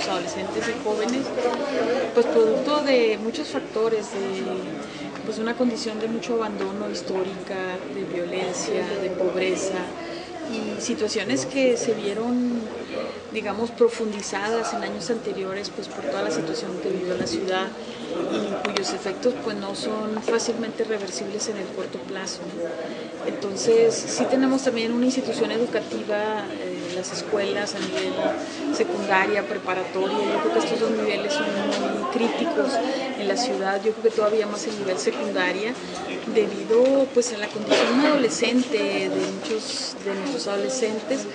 nuestros adolescentes y jóvenes, pues producto de muchos factores, de pues una condición de mucho abandono histórica, de violencia, de pobreza y situaciones que se vieron, digamos, profundizadas en años anteriores pues por toda la situación que vivió la ciudad y cuyos efectos pues no son fácilmente reversibles en el corto plazo, ¿no? Entonces sí tenemos también una institución educativa, las escuelas a nivel secundaria, preparatoria. Yo creo que estos dos niveles son muy críticos en la ciudad. Yo creo que todavía más el nivel secundaria, debido pues a la condición adolescente de muchos de nuestros adolescentes,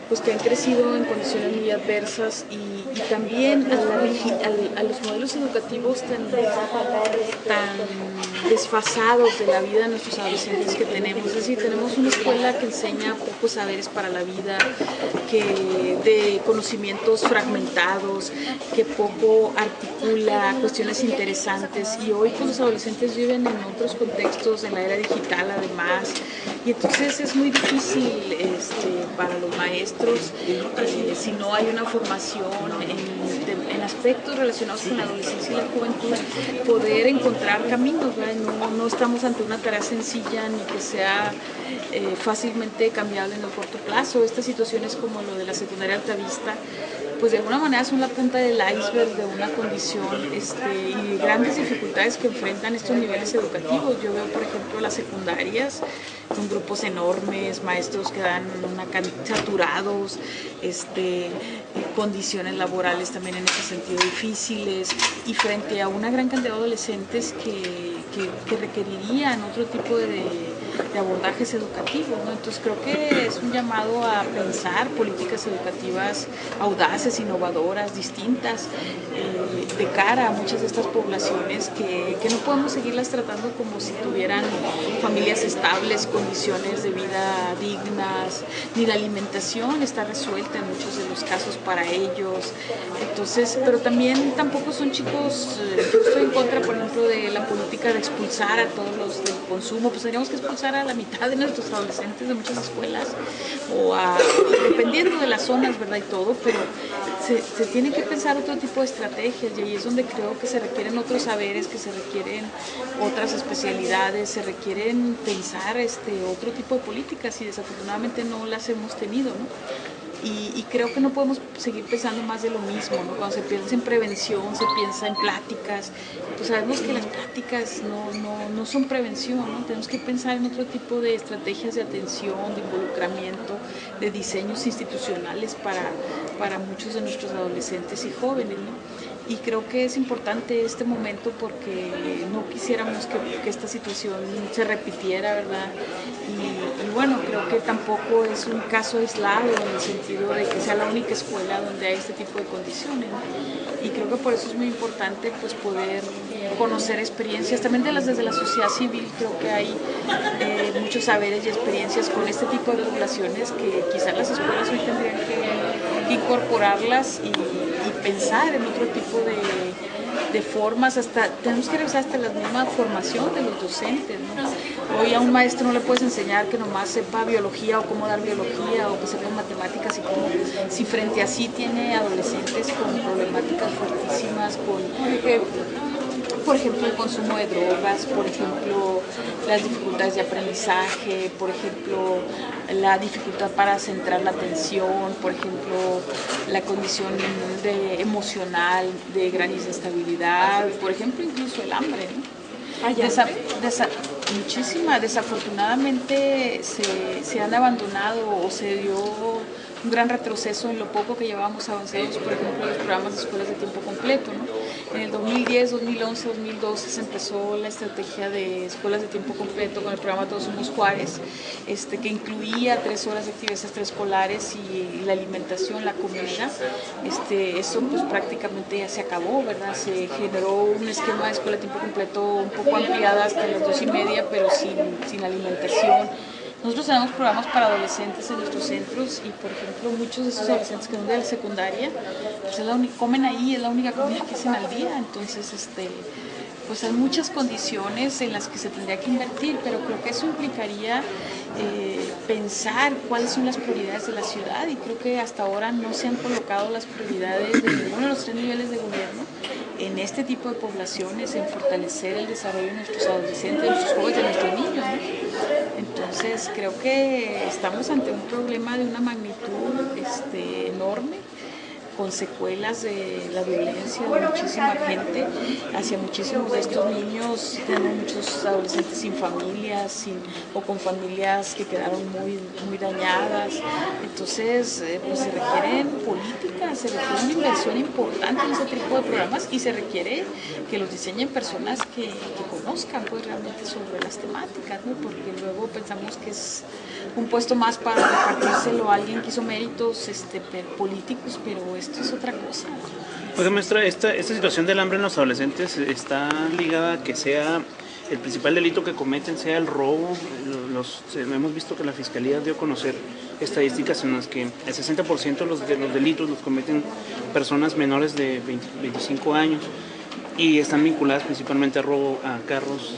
pues que han crecido en condiciones muy adversas y también a los modelos educativos tan desfasados de la vida de nuestros adolescentes que tenemos. Es decir, tenemos una escuela que enseña pocos saberes para la vida, de conocimientos fragmentados, que poco articula cuestiones interesantes, y hoy pues los adolescentes viven en otros contextos, en la era digital además, y entonces es muy difícil para los maestros, si no hay una formación en aspectos relacionados con la adolescencia y la juventud, poder encontrar caminos, ¿verdad? No estamos ante una tarea sencilla ni que sea fácilmente cambiable en el corto plazo. Estas situaciones como lo de la secundaria altavista, pues de alguna manera son la punta del iceberg de una condición y grandes dificultades que enfrentan estos niveles educativos. Yo veo, por ejemplo, las secundarias con grupos enormes, maestros que dan saturados, condiciones laborales también en ese sentido difíciles, y frente a una gran cantidad de adolescentes que requerirían otro tipo de abordajes educativos, ¿no? Entonces creo que es un llamado a pensar políticas educativas audaces, innovadoras, distintas, de cara a muchas de estas poblaciones que no podemos seguirlas tratando como si tuvieran familias estables, condiciones de vida dignas, ni la alimentación está resuelta en muchos de los casos para ellos. Entonces, pero también tampoco son chicos, yo estoy en contra, por ejemplo, de la política de expulsar a todos los del consumo. Pues tendríamos que expulsar a la mitad de nuestros adolescentes de muchas escuelas, dependiendo de las zonas, ¿verdad? Y todo, pero se tiene que pensar otro tipo de estrategias, y ahí es donde creo que se requieren otros saberes, que se requieren otras especialidades, se requieren pensar otro tipo de políticas, y desafortunadamente no las hemos tenido, ¿no? Y creo que no podemos seguir pensando más de lo mismo, ¿no? Cuando se piensa en prevención, se piensa en pláticas, pues sabemos que las pláticas no son prevención, ¿no? Tenemos que pensar en otro tipo de estrategias de atención, de involucramiento, de diseños institucionales para muchos de nuestros adolescentes y jóvenes, ¿no? Y creo que es importante este momento porque no quisiéramos que esta situación se repitiera, ¿verdad? Y bueno, creo que tampoco es un caso aislado en el sentido de que sea la única escuela donde hay este tipo de condiciones, ¿no? Y creo que por eso es muy importante pues poder conocer experiencias, también desde la sociedad civil. Creo que hay muchos saberes y experiencias con este tipo de poblaciones que quizás las escuelas hoy tendrían que incorporarlas y pensar en otro tipo de formas. Tenemos que revisar hasta la misma formación de los docentes, ¿no? Hoy a un maestro no le puedes enseñar que nomás sepa biología o cómo dar biología, o que sepa matemáticas, si frente a sí tiene adolescentes con problemáticas fuertísimas, por ejemplo, el consumo de drogas, por ejemplo, las dificultades de aprendizaje, por ejemplo, la dificultad para centrar la atención, por ejemplo, la condición emocional de gran inestabilidad, por ejemplo, incluso el hambre, ¿no? Desafortunadamente se han abandonado o se dio un gran retroceso en lo poco que llevábamos avanzados, por ejemplo, los programas de escuelas de tiempo completo, ¿no? En el 2010, 2011, 2012 se empezó la estrategia de escuelas de tiempo completo con el programa Todos Somos Juárez, que incluía 3 horas de actividades extraescolares y la alimentación, la comida. Eso pues prácticamente ya se acabó, ¿verdad? Se generó un esquema de escuela de tiempo completo un poco ampliada hasta las 2:30, pero sin alimentación. Nosotros tenemos programas para adolescentes en nuestros centros, y por ejemplo muchos de esos adolescentes que son de la secundaria pues comen ahí, es la única comida que hacen al día. Entonces pues hay muchas condiciones en las que se tendría que invertir, pero creo que eso implicaría pensar cuáles son las prioridades de la ciudad, y creo que hasta ahora no se han colocado las prioridades de ninguno de los 3 niveles de gobierno en este tipo de poblaciones, en fortalecer el desarrollo de nuestros adolescentes, de nuestros jóvenes, de nuestros niños, ¿no? Entonces creo que estamos ante un problema de una magnitud enorme, con secuelas de la violencia de muchísima gente hacia muchísimos de estos niños. Tenemos muchos adolescentes sin familias, o con familias que quedaron muy dañadas. Entonces pues se requieren políticas, se requiere una inversión importante en ese tipo de programas, y se requiere que los diseñen personas que conozcan pues realmente sobre las temáticas, ¿no? Porque luego pensamos que es un puesto más para repartírselo a alguien que hizo méritos políticos, pero esto es otra cosa. Oiga, maestra, esta situación del hambre en los adolescentes está ligada a que sea el principal delito que cometen, sea el robo. Hemos visto que la Fiscalía dio a conocer estadísticas en las que el 60% de los delitos los cometen personas menores de 25 años, y están vinculadas principalmente a robo a carros,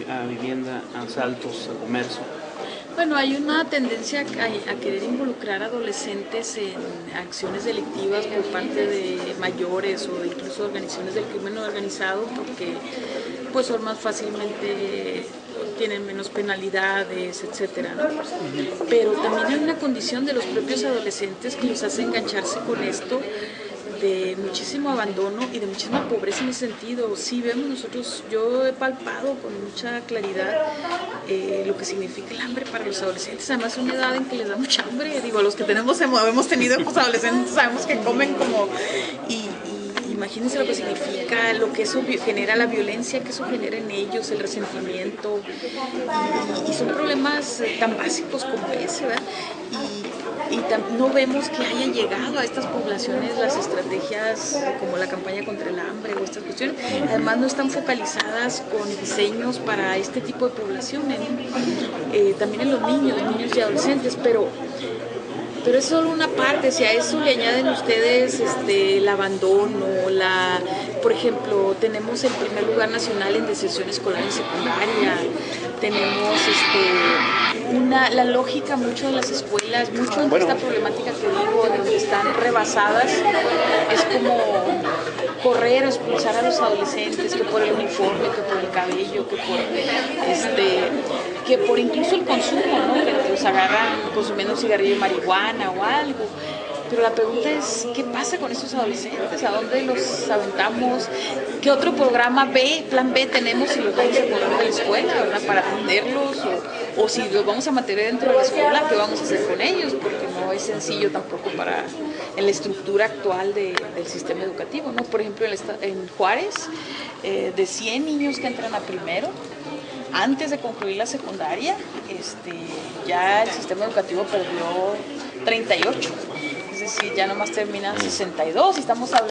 a vivienda, a asaltos, a comercio. Bueno, hay una tendencia a querer involucrar adolescentes en acciones delictivas por parte de mayores o de incluso organizaciones del crimen organizado, porque pues son más fácilmente, tienen menos penalidades, etcétera, ¿no? Pero también hay una condición de los propios adolescentes que los hace engancharse con esto, de muchísimo abandono y de muchísima pobreza en ese sentido. Sí vemos nosotros, yo he palpado con mucha claridad lo que significa el hambre para los adolescentes. Además es una edad en que les da mucha hambre. Digo, los que hemos tenido pues, adolescentes sabemos que comen como... Y imagínense lo que significa, lo que eso genera, la violencia que eso genera en ellos, el resentimiento, y son problemas tan básicos como ese, ¿verdad? Y no vemos que hayan llegado a estas poblaciones las estrategias como la campaña contra el hambre o estas cuestiones. Además no están focalizadas con diseños para este tipo de poblaciones, ¿no? También en los niños y adolescentes, pero es solo una parte. Si a eso le añaden ustedes el abandono, por ejemplo, tenemos el primer lugar nacional en deserción escolar en secundaria, tenemos la lógica mucho de las escuelas, mucho de esta problemática que digo, de donde están rebasadas, es como correr o expulsar a los adolescentes, que por el uniforme, que por el cabello, que por incluso el consumo, ¿no? Que los agarran consumiendo un cigarrillo de marihuana o algo. Pero la pregunta es, ¿qué pasa con estos adolescentes? ¿A dónde los aventamos? ¿Qué otro programa plan B tenemos si los vamos a correr de la escuela, ¿verdad? Para atenderlos? O si los vamos a mantener dentro de la escuela, ¿qué vamos a hacer con ellos? Porque no es sencillo tampoco en la estructura actual del sistema educativo, ¿no? Por ejemplo, en Juárez, de 100 niños que entran a primero, antes de concluir la secundaria, ya el sistema educativo perdió 38. Es decir, ya nomás terminan 62, y estamos hablando